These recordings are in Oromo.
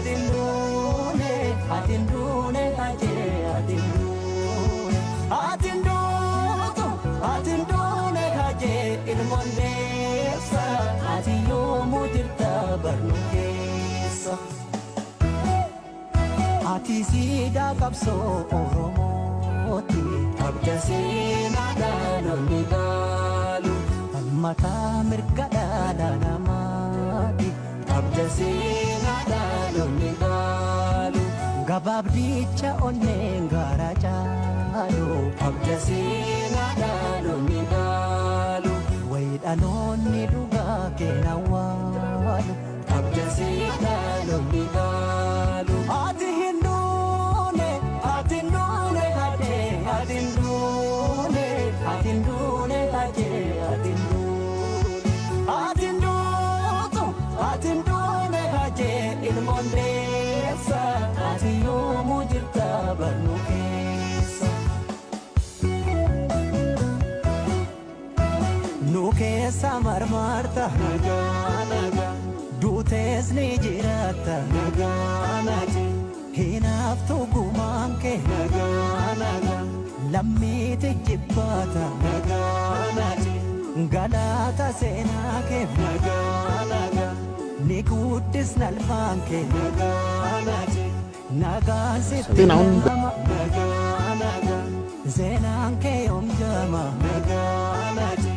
atindune, atindune kaje, atindune, atindutu, atindune kaje, ilmondeessa, ati yoomu jirta barnukessa. Ati siidaa qabsoo Oromooti, abda seenaadhaan onni gaalu, mataa mirga dhala namaati, abda seenaadhaan onni gaalu, gabaabdicha onneen gaara caalu, abda seenaadhaan onni gaalu, wayidhaloonni dhugaa keena waalu, abda seenaadhaan onni gaalu. Ati hindune, atindune kaje, atindune, atindune kaje, atindune, atindutu, atindune kaje, ilmondeessa, ati yoomu jirta barnukessa. Nukeessa marmarta nagaa nagaa, duutees ni jiraata nagaa nagaa, hinaaftu gumaan kee nagaa nagaa, lammiiti jibbaata nagaa nagaa, galaata seenaa kee nagaa nagaa, ni guddisna ilmaan kee nagaa nagaa, nagaan sitti nama nagaa nagaa, seenaan kee yoomjama nagaa nagaa.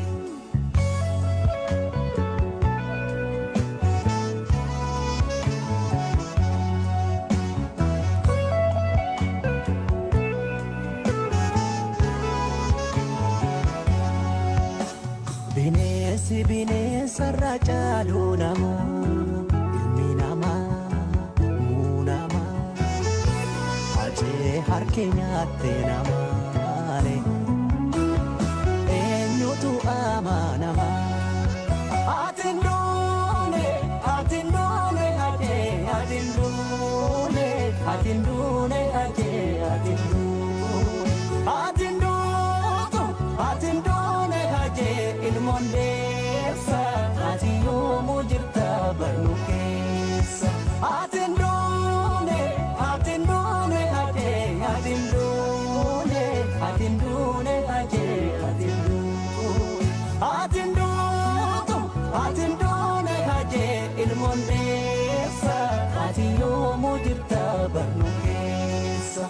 Bineensi bineensarra caalu namaa, ilmi namaa muu namaa, ajee harki nyaatte namaale, eenyutu amanamaa. Atindune, atindune ajee, atindune, atindune ajee, atindune, atindutu, atindune ajee, ilmondeessa, ati yoomu jirta barnukessa. Atindune, atindune ajee, atindune, atindune ajee, atindune, atindutu, atindune ajee, ilmondeessa, ati yoomu jirta barnukessa.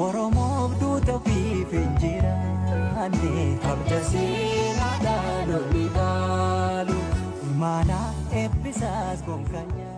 Oromoof duuta ofiif hin jiraanne, abda seenaadhaan onni gaalu, maana eebbisaas gonkanyaa.